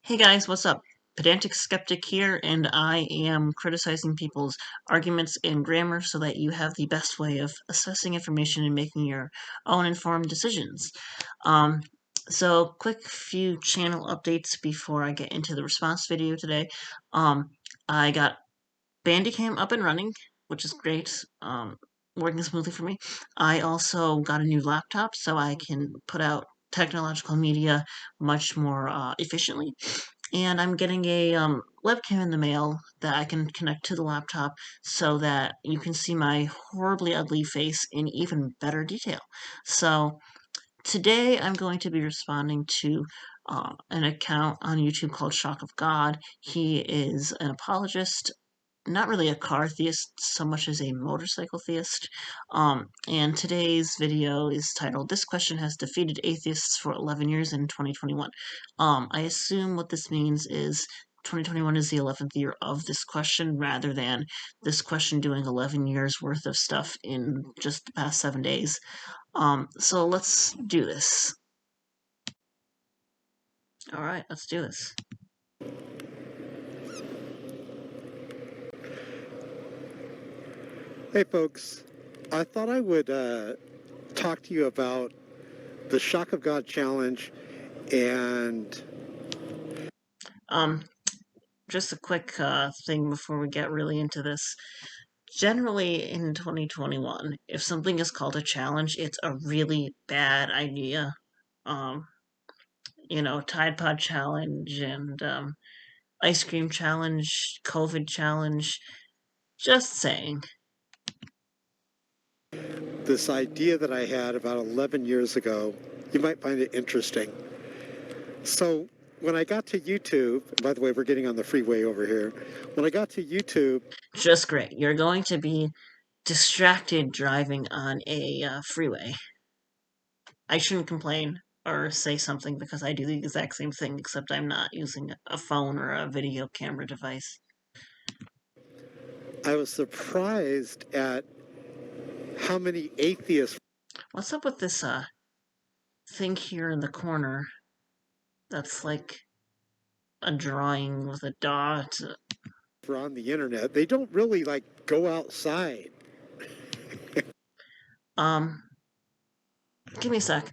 Hey guys, what's up? Pedantic Skeptic here, and I am criticizing people's arguments and grammar so that you have the best way of assessing information and making your own informed decisions. Um, so, quick few channel updates before I get into the response video today. I got Bandicam up and running, which is great. Working smoothly for me. I also got a new laptop so I can put out technological media much more efficiently. And I'm getting a webcam in the mail that I can connect to the laptop so that you can see my horribly ugly face in even better detail. So today I'm going to be responding to an account on YouTube called Shock of God. He is an apologist, not really a car theist so much as a motorcycle theist. And today's video is titled, "This question has defeated atheists for 11 years in 2021. I assume what this means is 2021 is the 11th year of this question rather than this question doing 11 years worth of stuff in just the past 7 days. So let's do this. Alright, let's do this. Hey folks, I thought I would talk to you about the Shock of God challenge and just a quick thing before we get really into this. Generally in 2021, if something is called a challenge, it's a really bad idea. Tide Pod challenge and ice cream challenge, COVID challenge. Just saying. this idea that I had about 11 years ago. You might find it interesting. So when I got to YouTube, by the way, we're getting on the freeway over here. When I got to YouTube, Just great. You're going to be distracted driving on a freeway. I shouldn't complain or say something because I do the exact same thing, except I'm not using a phone or a video camera device. I was surprised at how many atheists What's up with this thing here in the corner that's like a drawing with a dot? were on the internet. They don't really go outside. Um, give me a sec.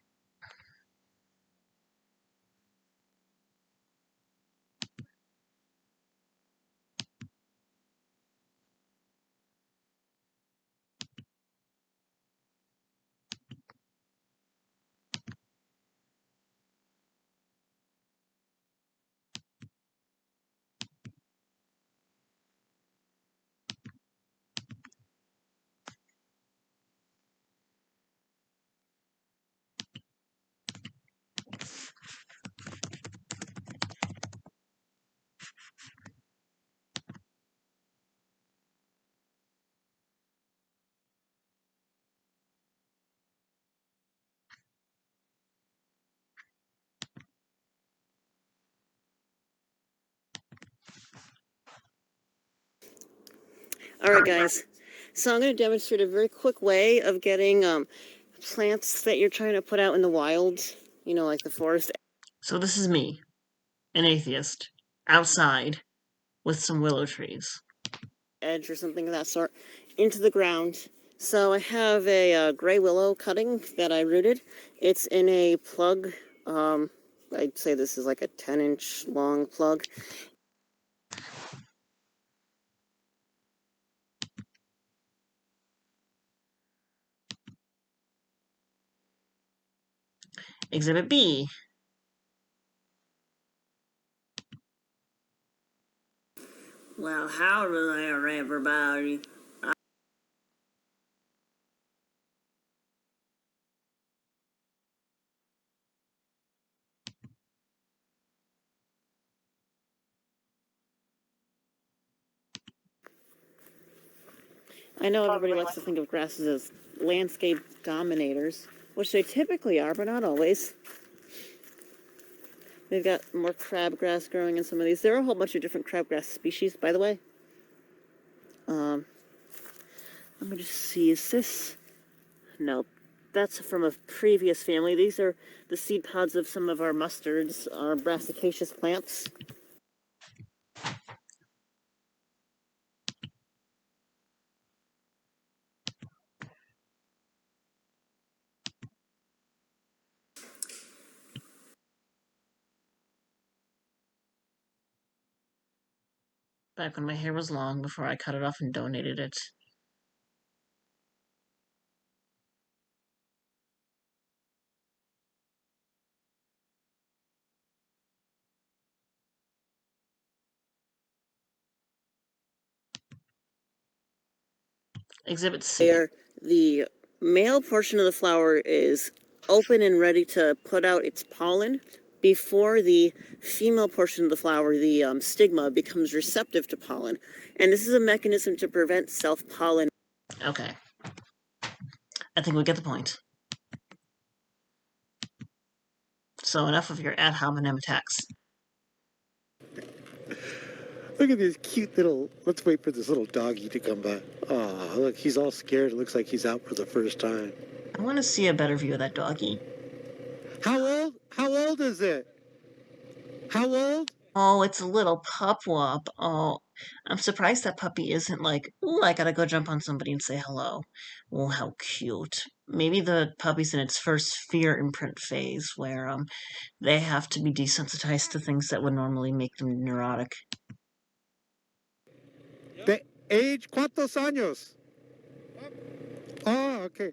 Alright guys, so I'm going to demonstrate a very quick way of getting plants that you're trying to put out in the wild, like the forest. So this is me, an atheist, outside with some willow trees. Edge or something of that sort, into the ground. So I have a gray willow cutting that I rooted. It's in a plug. I'd say this is like a 10-inch long plug. Exhibit B. Well, howdy there, everybody. I know everybody likes to think of grasses as landscape dominators, which they typically are, but not always. They've got more crabgrass growing in some of these. There are a whole bunch of different crabgrass species, by the way. Let me just see, is this? Nope, that's from a previous family. These are the seed pods of some of our mustards, our brassicaceous plants. Back when my hair was long, before I cut it off and donated it. Exhibit C. Where the male portion of the flower is open and ready to put out its pollen before the female portion of the flower, the stigma, becomes receptive to pollen. And this is a mechanism to prevent self-pollen. Okay. I think we get the point. So enough of your ad hominem attacks. Look at this cute little, let's wait for this little doggy to come by. Oh, look, he's all scared. It looks like he's out for the first time. I want to see a better view of that doggy. How old? How old is it? How old? Oh, it's a little pup wop. Oh, I'm surprised that puppy isn't like, ooh, I gotta go jump on somebody and say hello. Oh, how cute. Maybe the puppy's in its first fear imprint phase where they have to be desensitized to things that would normally make them neurotic. The age, ¿cuántos años? Oh, okay.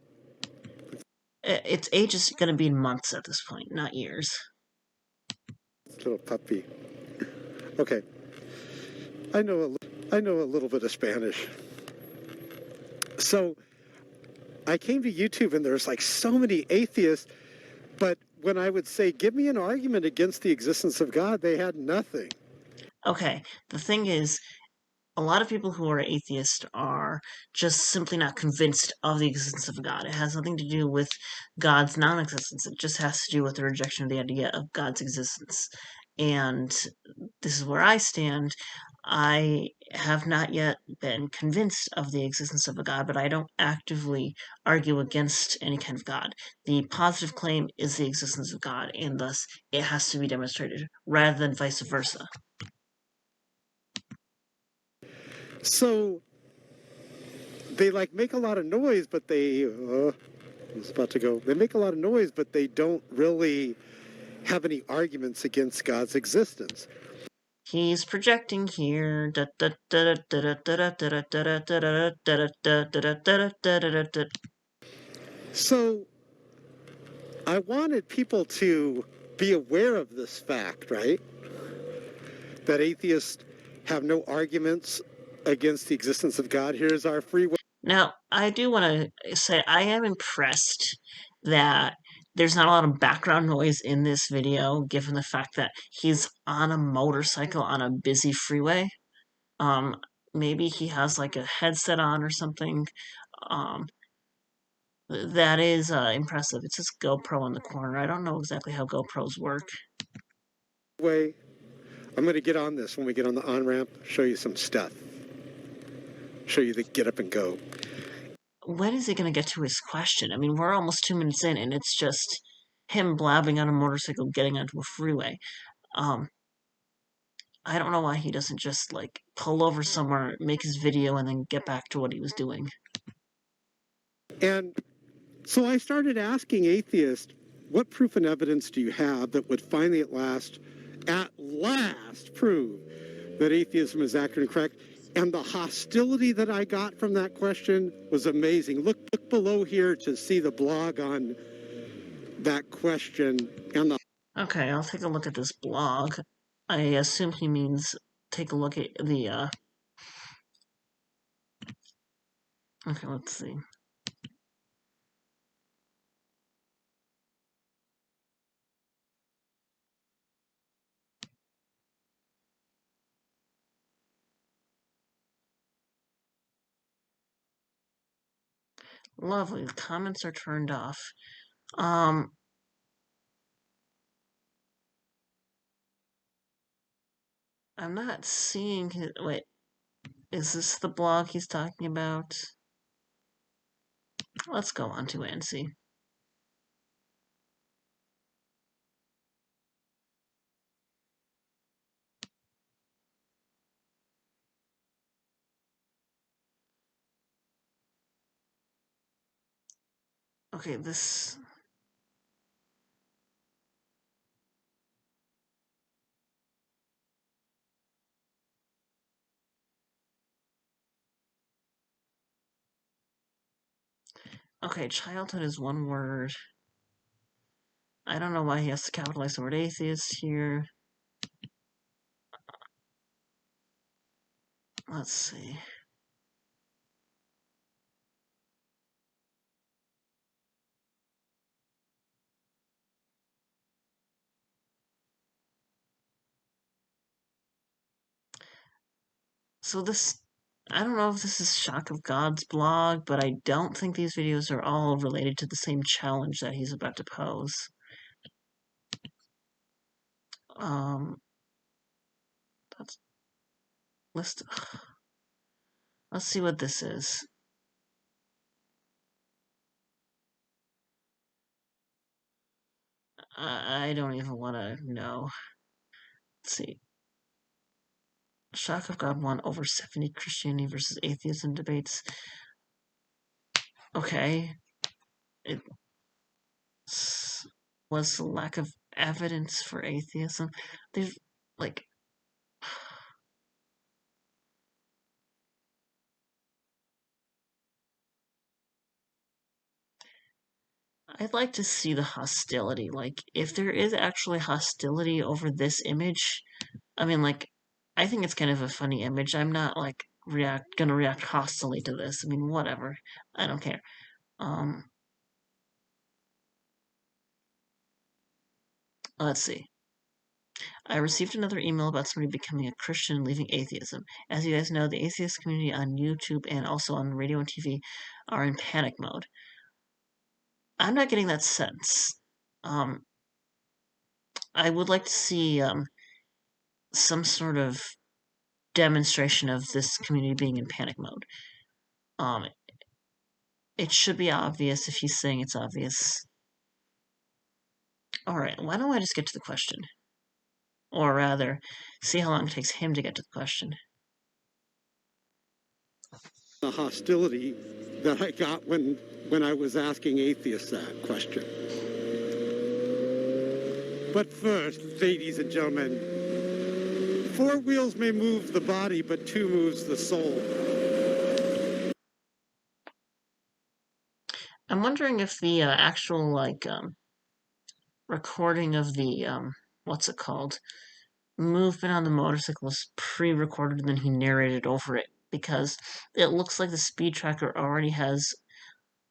Its age is gonna be in months at this point, not years. Little puppy. Okay. I know a little bit of Spanish. So I came to YouTube and there's like so many atheists, but when I would say, give me an argument against the existence of God, they had nothing. Okay, the thing is, a lot of people who are atheists are just simply not convinced of the existence of God. It has nothing to do with God's non-existence. It just has to do with the rejection of the idea of God's existence. And this is where I stand. I have not yet been convinced of the existence of a God, but I don't actively argue against any kind of God. The positive claim is the existence of God, and thus it has to be demonstrated, rather than vice versa. So they like make a lot of noise, but they, I was about to go, they make a lot of noise, but they don't really have any arguments against God's existence. He's projecting here. So I wanted people to be aware of this fact, right? That atheists have no arguments against the existence of God. Here's our free will. Now, I do want to say I am impressed that there's not a lot of background noise in this video, given the fact that he's on a motorcycle on a busy freeway. Um, Maybe he has like a headset on or something. Um, that is impressive. It says GoPro in the corner. I don't know exactly how GoPros work. Way, I'm going to get on this when we get on the on-ramp, show you some stuff. Show you the get up and go. When is he going to get to his question? I mean, we're almost 2 minutes in, and it's just him blabbing on a motorcycle getting onto a freeway. I don't know why he doesn't just, like, pull over somewhere, make his video, and then get back to what he was doing. And so I started asking atheists, what proof and evidence do you have that would finally at last prove that atheism is accurate and correct? And the hostility that I got from that question was amazing. Look below here to see the blog on that question and the... Okay, I'll take a look at this blog. I assume he means take a look at the, Okay, let's see. Lovely, the comments are turned off. I'm not seeing his... Wait, is this the blog he's talking about? Let's go on to it and see. Okay, this... Okay, childhood is one word. I don't know why he has to capitalize the word atheist here. Let's see. So this... I don't know if this is Shock of God's blog, but I don't think these videos are all related to the same challenge that he's about to pose. That's... List... Let's see what this is. I don't even want to know. Let's see. Shock of God won over 70 Christianity versus atheism debates. Okay. It was the lack of evidence for atheism. There's, like... I'd like to see the hostility. Like, if there is actually hostility over this image, I mean, like, I think it's kind of a funny image. I'm not, like, gonna react hostilely to this. I mean, whatever. I don't care. Let's see. I received another email about somebody becoming a Christian and leaving atheism. As you guys know, the atheist community on YouTube and also on radio and TV are in panic mode. I'm not getting that sense. I would like to see some sort of demonstration of this community being in panic mode. It should be obvious if he's saying it's obvious. Alright, why don't I just get to the question? Or rather, see how long it takes him to get to the question. The hostility that I got when I was asking atheists that question. But first, ladies and gentlemen, 4 wheels may move the body, but 2 moves the soul. I'm wondering if the actual, like, recording of the, what's it called? Movement on the motorcycle was pre-recorded and then he narrated over it, because it looks like the speed tracker already has,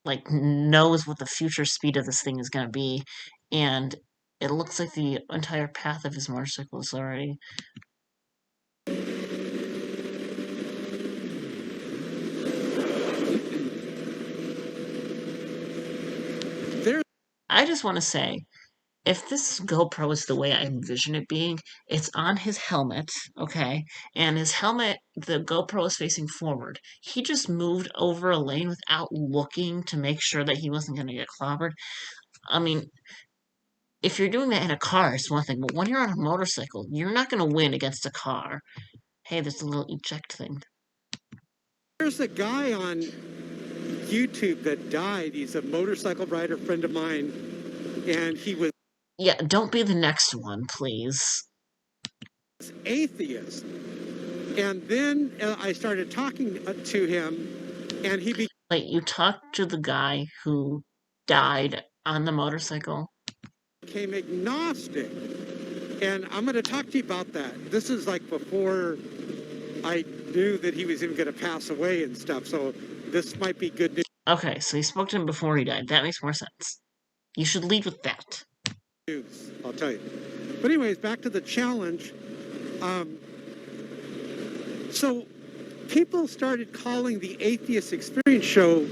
like, knows what the future speed of this thing is going to be, and it looks like the entire path of his motorcycle is already... I just want to say, if this GoPro is the way I envision it being, it's on his helmet, okay? And his helmet, the GoPro is facing forward. He just moved over a lane without looking to make sure that he wasn't going to get clobbered. I mean, if you're doing that in a car, it's one thing, but when you're on a motorcycle, you're not going to win against a car. Hey, there's a little eject thing. There's a guy on YouTube that died. He's a motorcycle rider friend of mine, and he was... Yeah, don't be the next one, please. Atheist. And then I started talking to him, and he Wait, you talked to the guy who died on the motorcycle? became agnostic. And I'm going to talk to you about that. This is like before I knew that he was even going to pass away and stuff, so this might be good news. Okay, so you spoke to him before he died. That makes more sense. You should lead with that. I'll tell you. But anyways, back to the challenge. So people started calling the Atheist Experience Show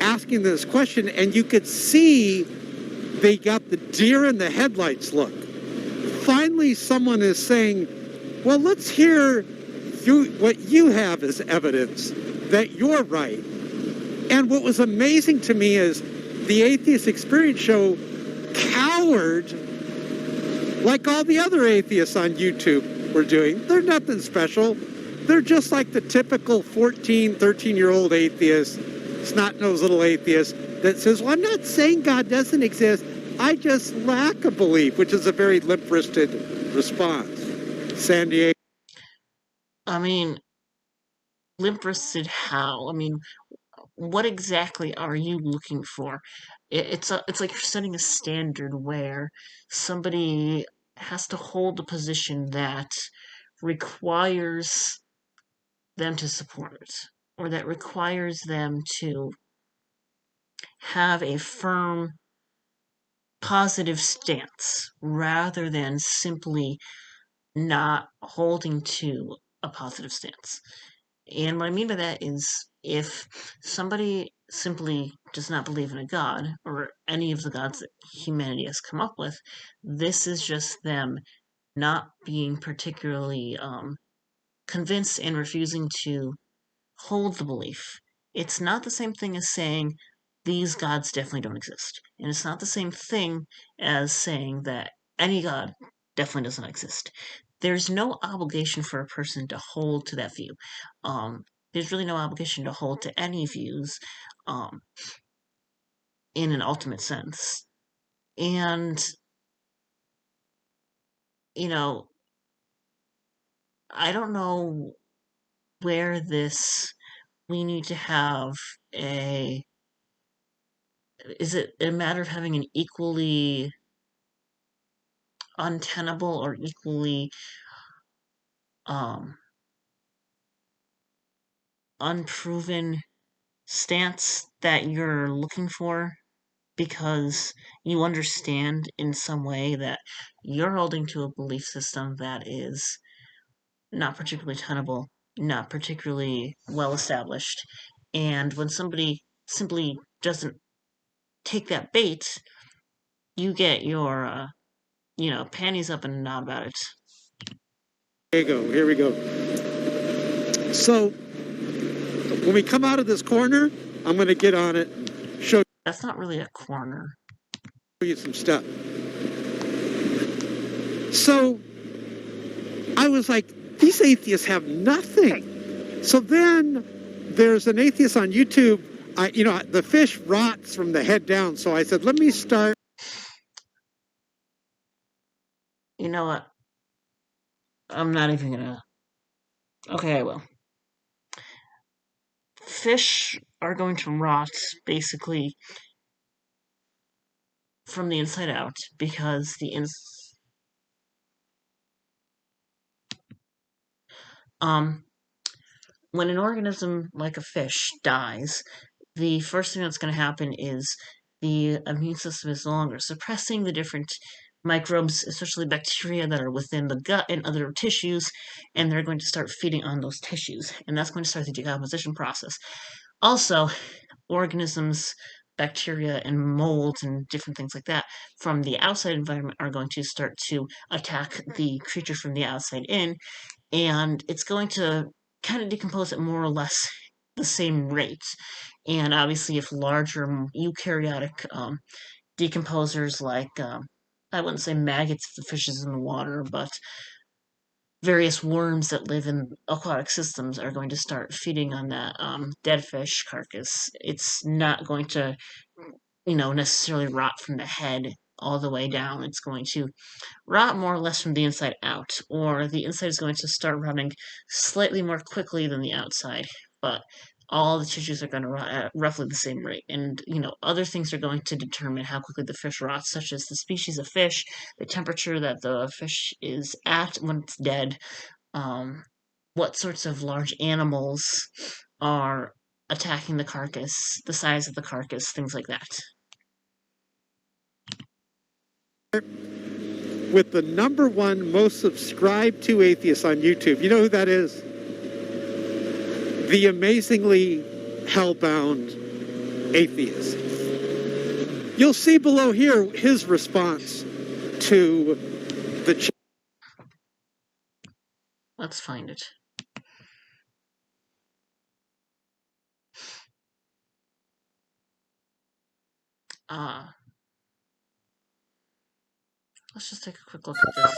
asking this question, and you could see they got the deer in the headlights look. Finally, someone is saying, well, let's hear what you have as evidence that you're right. And what was amazing to me is the Atheist Experience Show cowered like all the other atheists on YouTube were doing. They're nothing special. They're just like the typical 14, 13-year-old atheist, snot-nosed little atheist. that says, well, I'm not saying God doesn't exist. I just lack a belief, which is a very limp-wristed response. San Diego. I mean, limp-wristed how? I mean, what exactly are you looking for? It's like you're setting a standard where somebody has to hold a position that requires them to support it, or that requires them to have a firm positive stance rather than simply not holding to a positive stance. And what I mean by that is if somebody simply does not believe in a god or any of the gods that humanity has come up with, this is just them not being particularly convinced and refusing to hold the belief. It's not the same thing as saying these gods definitely don't exist. And it's not the same thing as saying that any god definitely doesn't exist. There's no obligation for a person to hold to that view. Um, there's really no obligation to hold to any views um, in an ultimate sense. And, you know, I don't know where this we need to have a is it a matter of having an equally untenable or equally um, unproven stance that you're looking for because you understand in some way that you're holding to a belief system that is not particularly tenable, not particularly well established. And when somebody simply doesn't take that bait, you get your, panties up and out about it. Here we go. So when we come out of this corner, I'm going to get on it and show That's not really a corner. you some stuff. So I was like, these atheists have nothing. So then there's an atheist on YouTube. The fish rots from the head down. So I said, let me start. You know what? I'm not even gonna. Okay, I will. Fish are going to rot basically from the inside out because um when an organism like a fish dies, the first thing that's going to happen is the immune system is no longer suppressing the different microbes, especially bacteria that are within the gut and other tissues, and they're going to start feeding on those tissues, and that's going to start the decomposition process. Also, organisms, bacteria, and molds and different things like that from the outside environment are going to start to attack the creature from the outside in, and it's going to kind of decompose at more or less the same rate. And obviously, if larger eukaryotic decomposers like I wouldn't say maggots if the fish is in the water, but various worms that live in aquatic systems are going to start feeding on that dead fish carcass. It's not going to, necessarily rot from the head all the way down. It's going to rot more or less from the inside out, or the inside is going to start rotting slightly more quickly than the outside, but all the tissues are going to rot at roughly the same rate. And, other things are going to determine how quickly the fish rots, such as the species of fish, the temperature that the fish is at when it's dead, um, what sorts of large animals are attacking the carcass, the size of the carcass, things like that. With the number one most subscribed to atheist on YouTube. You know who that is? The amazingly hellbound atheist. You'll see below here his response to the. Let's find it. Let's just take a quick look at this.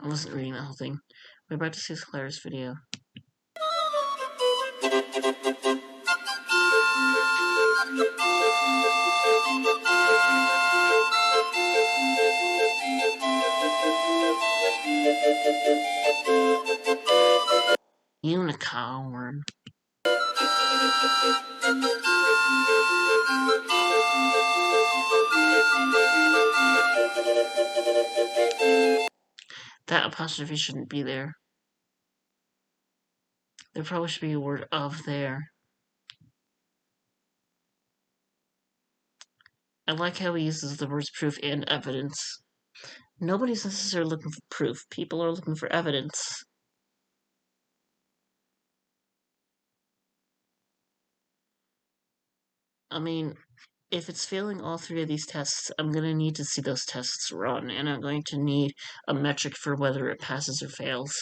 I wasn't reading the whole thing. We're about to see Claire's video. Unicorn. That apostrophe shouldn't be there. There probably should be a word of there. I like how he uses the words proof and evidence. Nobody's necessarily looking for proof. People are looking for evidence. I mean, if it's failing all three of these tests, I'm going to need to see those tests run, and I'm going to need a metric for whether it passes or fails.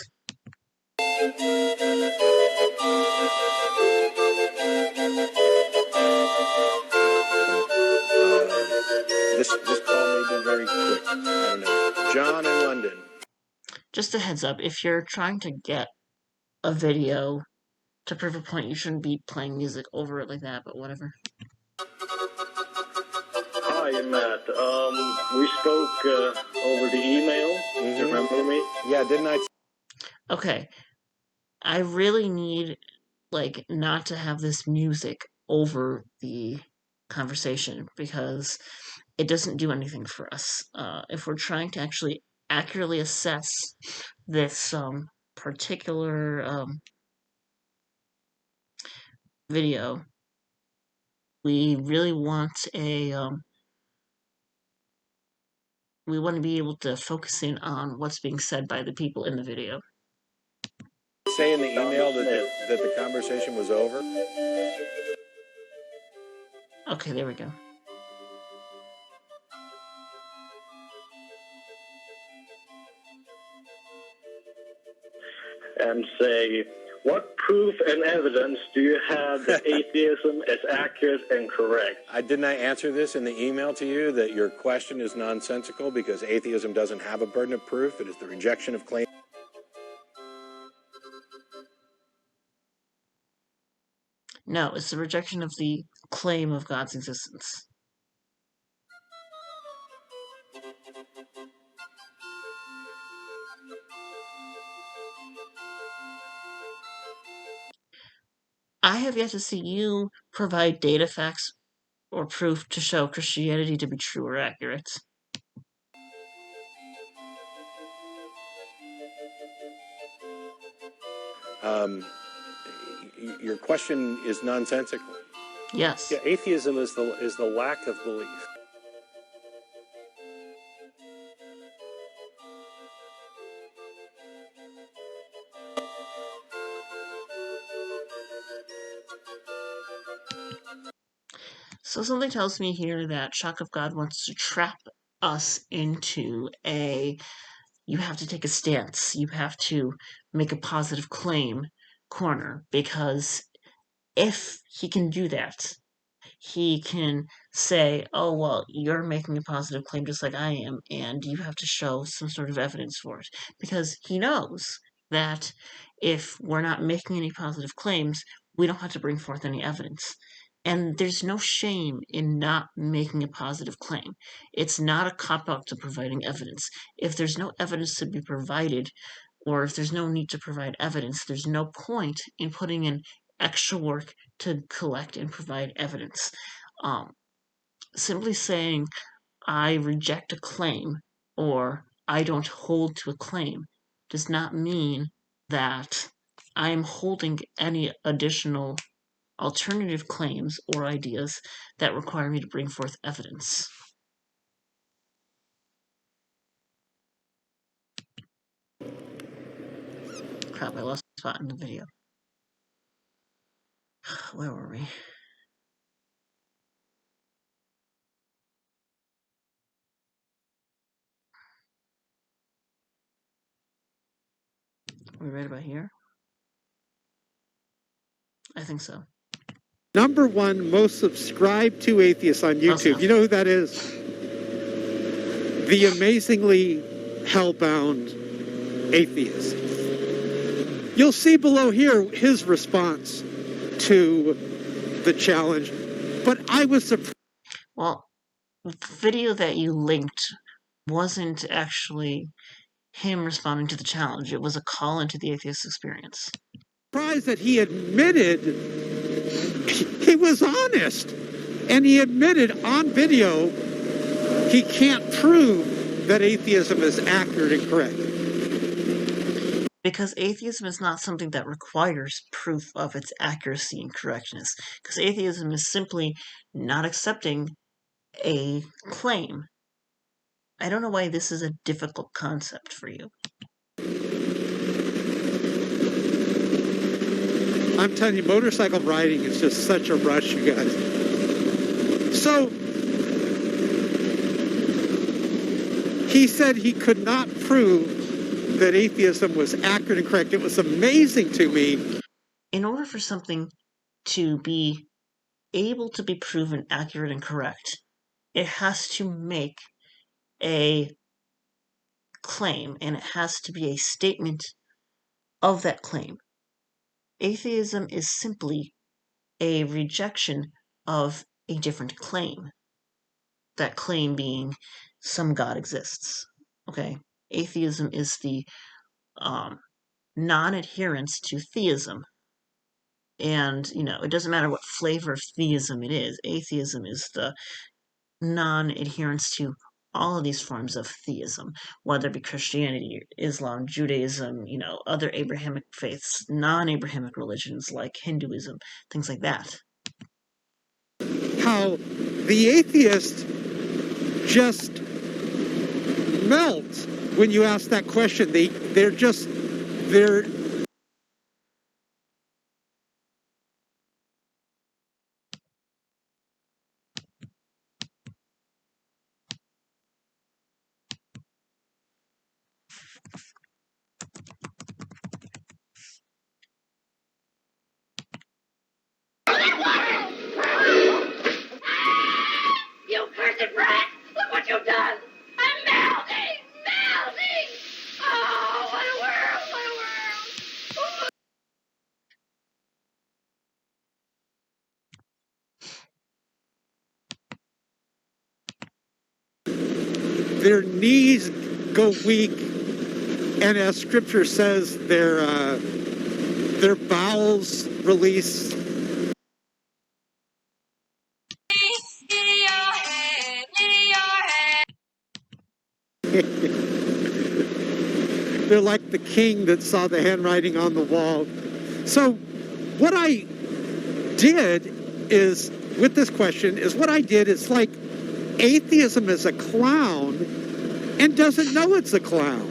This call may be very quick. I don't know. John in London. Just a heads up, if you're trying to get a video to prove a point, you shouldn't be playing music over it like that, but whatever. Hi, Matt. We spoke over the email. Do you remember me? Yeah, didn't I? Okay. I really need, not to have this music over the conversation because it doesn't do anything for us. If we're trying to actually accurately assess this particular video, we really want we want to be able to focus in on what's being said by the people in the video. Say in the email that the conversation was over? Okay, there we go. And say, what proof and evidence do you have that atheism is accurate and correct? Didn't I answer this in the email to you that your question is nonsensical because atheism doesn't have a burden of proof? It is the rejection of claim. No, it's the rejection of the claim of God's existence. I have yet to see you provide data, facts, or proof to show Christianity to be true or accurate. Your question is nonsensical. Yes. Yeah, atheism is the lack of belief. So something tells me here that Shock of God wants to trap us into you have to take a stance, you have to make a positive claim corner, because if he can do that, he can say, oh, well, you're making a positive claim just like I am, and you have to show some sort of evidence for it. Because he knows that if we're not making any positive claims, we don't have to bring forth any evidence. And there's no shame in not making a positive claim. It's not a cop-out to providing evidence. If there's no evidence to be provided, or if there's no need to provide evidence, there's no point in putting in extra work to collect and provide evidence. Simply saying, I reject a claim, or I don't hold to a claim, does not mean that I am holding any additional alternative claims or ideas that require me to bring forth evidence. Crap, I lost the spot in the video. Where were we? Are we right about here? I think so. Number one most subscribed to atheists on YouTube. You know who that is? The amazingly hellbound atheist. You'll see below here his response to the challenge, but I was surprised. Well, the video that you linked wasn't actually him responding to the challenge. It was a call into the atheist experience. That he admitted he was honest, and he admitted on video he can't prove that atheism is accurate and correct. Because atheism is not something that requires proof of its accuracy and correctness. Because atheism is simply not accepting a claim. I don't know why this is a difficult concept for you. I'm telling you, motorcycle riding is just such a rush, you guys. So, he said he could not prove that atheism was accurate and correct. It was amazing to me. In order for something to be able to be proven accurate and correct, it has to make a claim, and it has to be a statement of that claim. Atheism is simply a rejection of a different claim. That claim being some God exists. Okay? Atheism is the non-adherence to theism. And, it doesn't matter what flavor of theism it is. Atheism is the non-adherence to all of these forms of theism, whether it be Christianity, Islam, Judaism, other Abrahamic faiths, non-Abrahamic religions like Hinduism, things like that. How the atheist just melt when you ask that question. They're You cursed brat! Look what you've done! I'm melting! Melting! Oh, what a world! What a world! their knees go weak, and as Scripture says, their bowels release. They're like the king that saw the handwriting on the wall. So what I did is, with this question, it's like atheism is a clown and doesn't know it's a clown.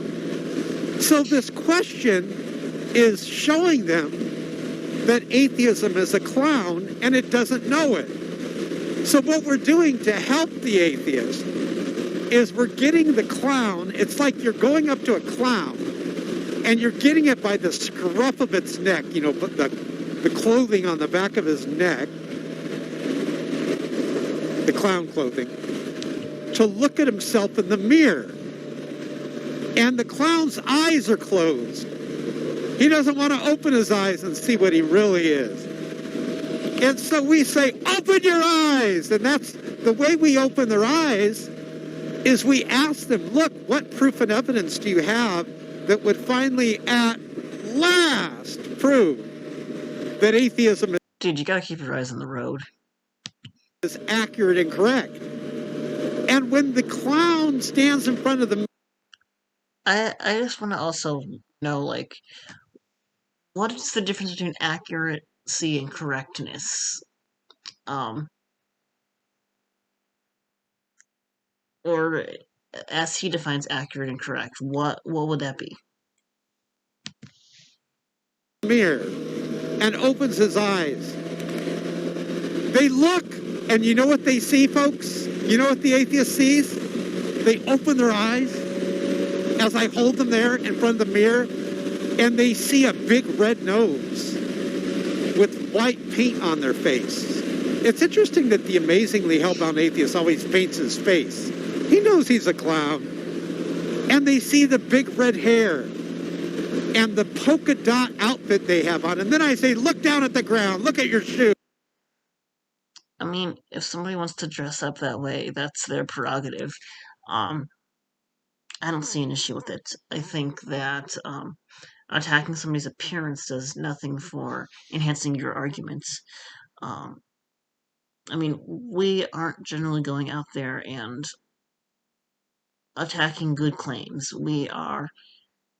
So this question is showing them that atheism is a clown and it doesn't know it. So what we're doing to help the atheist is we're getting the clown. It's like you're going up to a clown and you're getting it by the scruff of its neck, the clothing on the back of his neck, the clown clothing, to look at himself in the mirror. And the clown's eyes are closed. He doesn't want to open his eyes and see what he really is. And so we say, open your eyes. And that's the way we open their eyes, is we ask them, look, what proof and evidence do you have that would finally at last prove that atheism Dude, you gotta keep your eyes on the road. is accurate and correct? And when the clown stands in front of the... I just want to also know, what is the difference between accuracy and correctness? Or as he defines accurate and correct, what would that be? mirror and opens his eyes. They look, and you know what they see, folks? You know what the atheist sees? They open their eyes as I hold them there in front of the mirror, and they see a big red nose with white paint on their face. It's interesting that the amazingly hellbound atheist always paints his face. He knows he's a clown. And they see the big red hair and the polka dot outfit they have on. And then I say, look down at the ground, look at your shoes. I mean, if somebody wants to dress up that way, that's their prerogative. I don't see an issue with it. I think that attacking somebody's appearance does nothing for enhancing your arguments. Um, I mean, we aren't generally going out there and attacking good claims. We are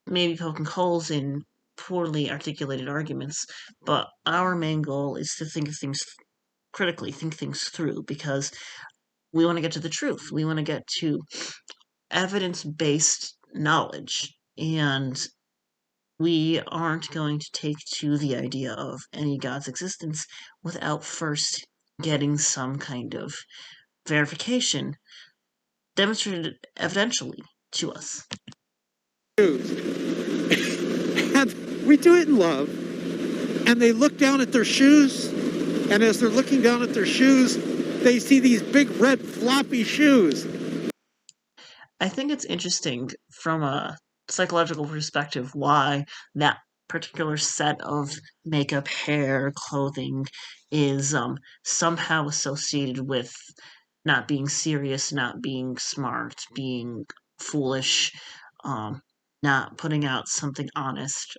maybe poking holes in poorly articulated arguments, but our main goal is to think of things critically, think things through, because we want to get to the truth. We want to get to evidence-based knowledge, and we aren't going to take to the idea of any God's existence without first getting some kind of verification demonstrated evidentially to us. And we do it in love. And they look down at their shoes, and as they're looking down at their shoes, they see these big red floppy shoes. I think it's interesting from a psychological perspective why that particular set of makeup, hair, clothing is somehow associated with not being serious, not being smart, being foolish, not putting out something honest.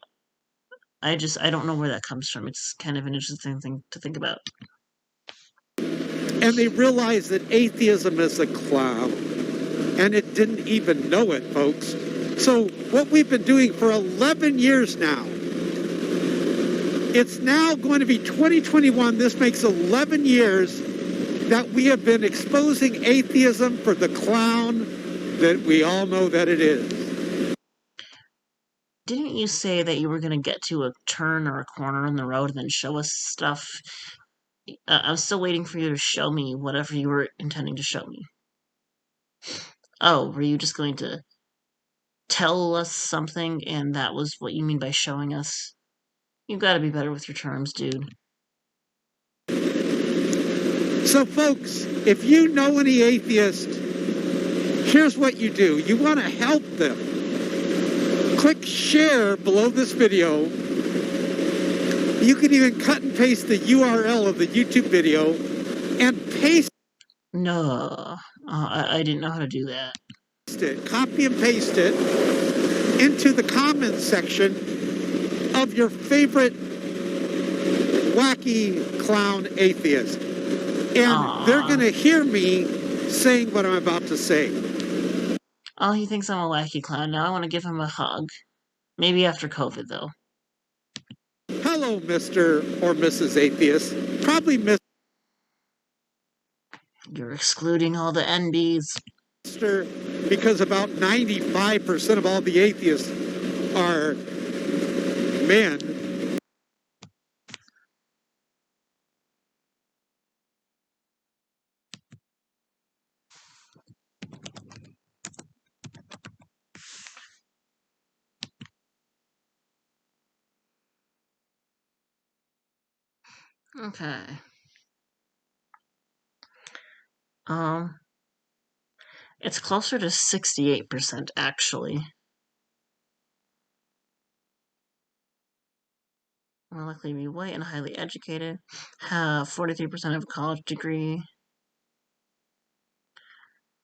I don't know where that comes from. It's kind of an interesting thing to think about. And they realize that atheism is a clown. And it didn't even know it, folks. So what we've been doing for 11 years now, it's now going to be 2021. This makes 11 years that we have been exposing atheism for the clown that we all know that it is. Didn't you say that you were going to get to a turn or a corner in the road and then show us stuff? I'm still waiting for you to show me whatever you were intending to show me. Oh, were you just going to tell us something and that was what you mean by showing us? You gotta be better with your terms, dude. So, folks, if you know any atheist, here's what you do. You want to help them. Click share below this video. You can even cut and paste the URL of the YouTube video and paste No, I didn't know how to do that. it, copy and paste it into the comments section of your favorite wacky clown atheist. And they're going to hear me saying what I'm about to say. Oh, he thinks I'm a wacky clown. Now I want to give him a hug. Maybe after COVID, though. Hello, Mr. or Mrs. Atheist. Probably Mr. You're excluding all the NBs. Because about 95% of all the atheists are men. Okay. It's closer to 68%, actually. More likely to be white and highly educated. Have 43% of a college degree.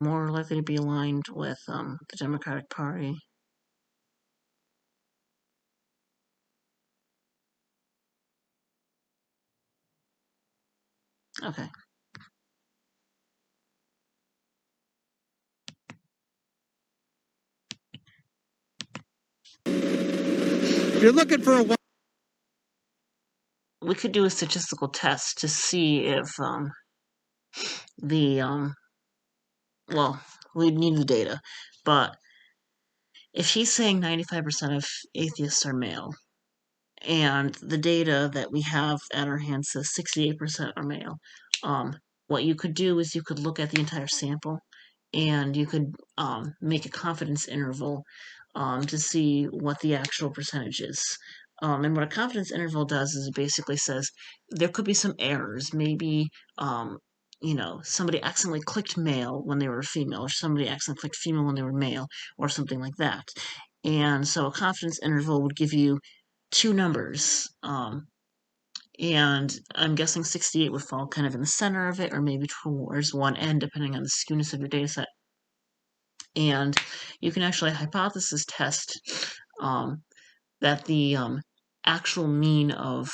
More likely to be aligned with the Democratic Party. Okay. If you're looking for a... We could do a statistical test to see if well, we'd need the data, but if he's saying 95% of atheists are male, and the data that we have at our hands says 68% are male, what you could do is you could look at the entire sample, and you could make a confidence interval to see what the actual percentage is. And what a confidence interval does is it basically says there could be some errors. Maybe, somebody accidentally clicked male when they were female, or somebody accidentally clicked female when they were male, or something like that. And so a confidence interval would give you two numbers. And I'm guessing 68 would fall kind of in the center of it, or maybe towards one end, depending on the skewness of your data set. And you can actually hypothesis test that the actual mean of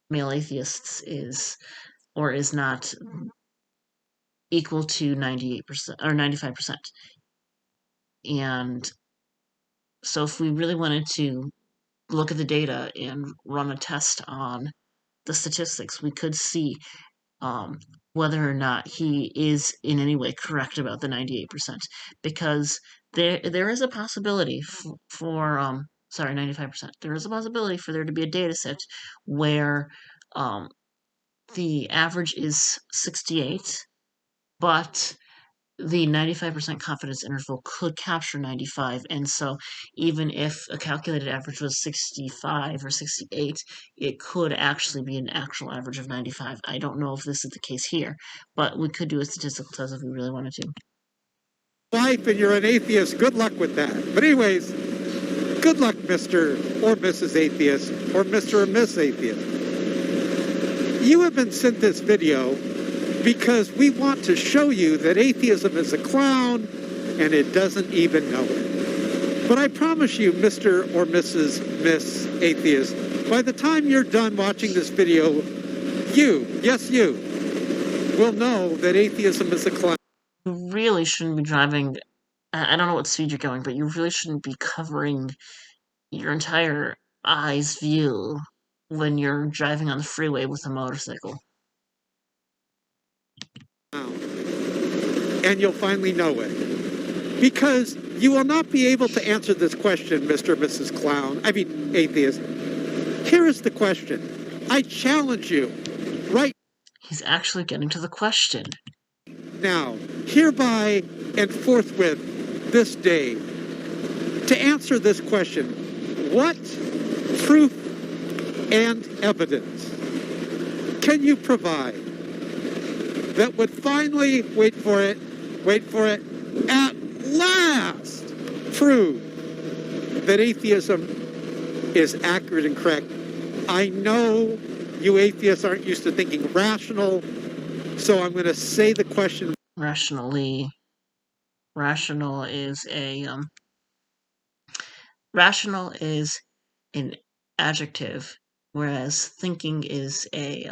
male atheists is or is not equal to 98% or 95%. And so if we really wanted to look at the data and run a test on the statistics, we could see whether or not he is in any way correct about the 98%, because there is a possibility for 95%. There is a possibility for there to be a data set where the average is 68, but the 95% confidence interval could capture 95, and so even if a calculated average was 65 or 68, it could actually be an actual average of 95. I don't know if this is the case here, but we could do a statistical test if we really wanted to. Life and you're an atheist, good luck with that. But anyways, good luck, Mr. or Mrs. Atheist, or Mr. or Miss Atheist. You have been sent this video because we want to show you that atheism is a clown and it doesn't even know it. But I promise you, Mr. or Mrs. Miss Atheist, by the time you're done watching this video, yes you, will know that atheism is a clown. You really shouldn't be driving, I don't know what speed you're going, but you really shouldn't be covering your entire eye's view when you're driving on the freeway with a motorcycle. And you'll finally know it. Because you will not be able to answer this question, Mr. or Mrs. Atheist. Here is the question. I challenge you, right? He's actually getting to the question. Now, hereby and forthwith this day, to answer this question, what proof and evidence can you provide that would finally, wait for it, at last prove that atheism is accurate and correct? I know you atheists aren't used to thinking rational, so I'm going to say the question. Rational is an adjective, whereas thinking is a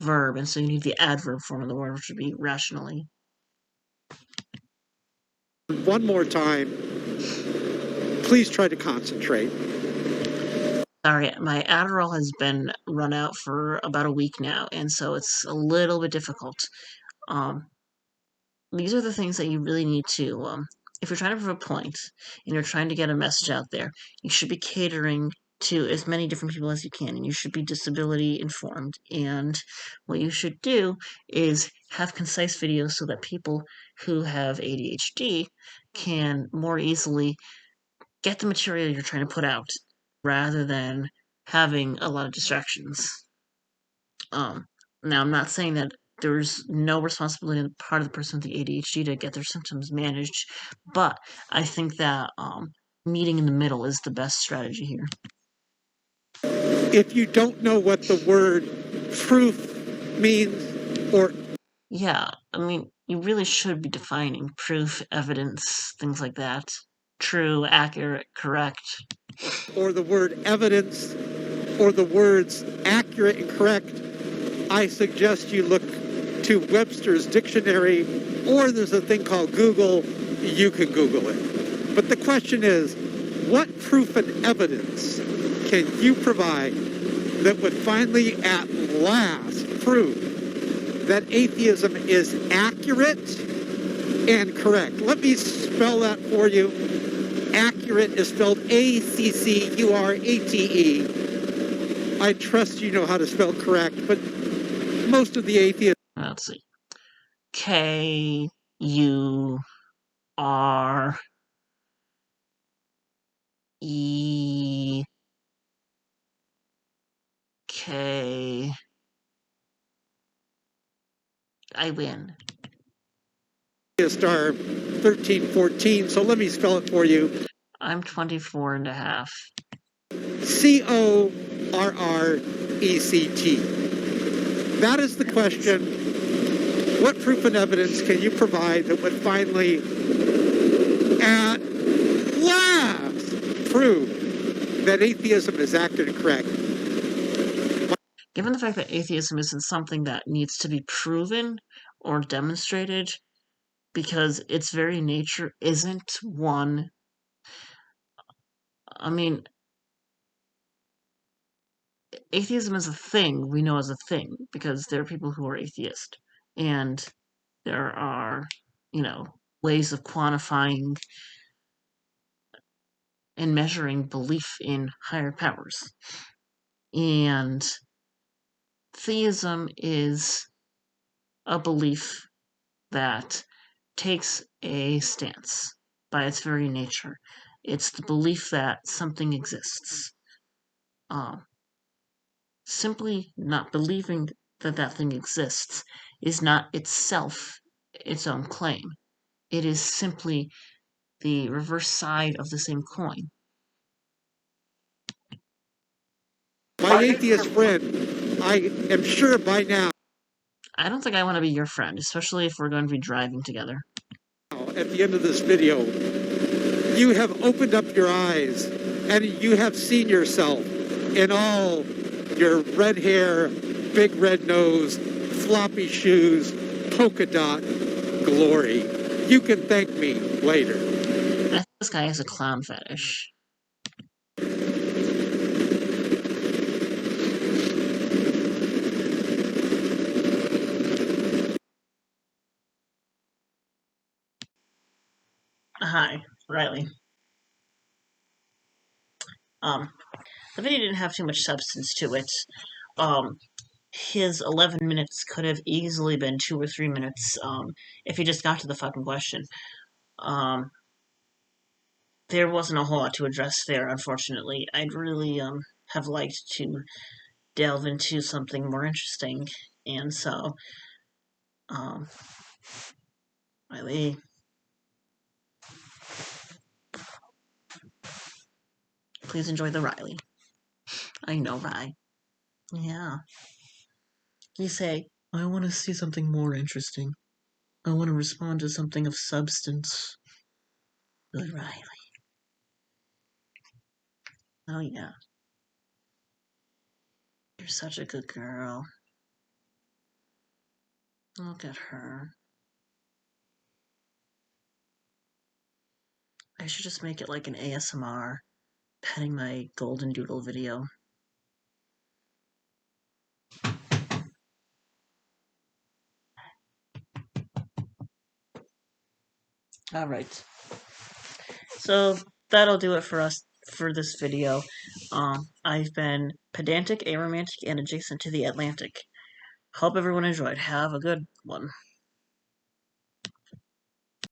verb, and so you need the adverb form of the word, which would be rationally. One more time, please try to concentrate. Sorry, my Adderall has been run out for about a week now, and so it's a little bit difficult. These are the things that you really need to, if you're trying to prove a point and you're trying to get a message out there, you should be catering to as many different people as you can, and you should be disability informed. And what you should do is have concise videos so that people who have ADHD can more easily get the material you're trying to put out, rather than having a lot of distractions. Now, I'm not saying that there's no responsibility on the part of the person with the ADHD to get their symptoms managed, but I think that meeting in the middle is the best strategy here. If you don't know what the word proof means, or... Yeah, I mean, you really should be defining proof, evidence, things like that. True, accurate, correct. Or the word evidence, or the words accurate and correct, I suggest you look to Webster's dictionary, or there's a thing called Google. You can Google it. But the question is, what proof and evidence can you provide that would finally at last prove that atheism is accurate and correct? Let me spell that for you. Accurate is spelled A-C-C-U-R-A-T-E. I trust you know how to spell correct, but most of the atheists... Let's see. K-U-R-E-K. I win. Star 1314, so let me spell it for you. I'm 24 and a half. C-O-R-R-E-C-T. That is the question. What proof and evidence can you provide that would finally, at last, prove that atheism is acted correct? Given the fact that atheism isn't something that needs to be proven or demonstrated, because its very nature isn't one. I mean, atheism is a thing we know as a thing because there are people who are atheist, and there are, ways of quantifying and measuring belief in higher powers. And theism is a belief that takes a stance by its very nature. It's the belief that something exists. Simply not believing that that thing exists is not itself its own claim. It is simply the reverse side of the same coin. My atheist friend, I am sure by now, I don't think I want to be your friend, especially if we're going to be driving together. at the end of this video, you have opened up your eyes and you have seen yourself in all your red hair, big red nose, floppy shoes, polka dot glory. You can thank me later. I think this guy has a clown fetish. Hi, Riley. The video didn't have too much substance to it. His 11 minutes could have easily been 2 or 3 minutes, if he just got to the fucking question. There wasn't a whole lot to address there, unfortunately. I'd really, have liked to delve into something more interesting, and so, Riley, please enjoy the Riley. I know, Riley. Yeah. You say, I want to see something more interesting. I want to respond to something of substance. Good Riley. Oh, yeah. You're such a good girl. Look at her. I should just make it like an ASMR petting my golden doodle video. Alright. So, that'll do it for us for this video. I've been pedantic, aromantic, and adjacent to the Atlantic. Hope everyone enjoyed. Have a good one.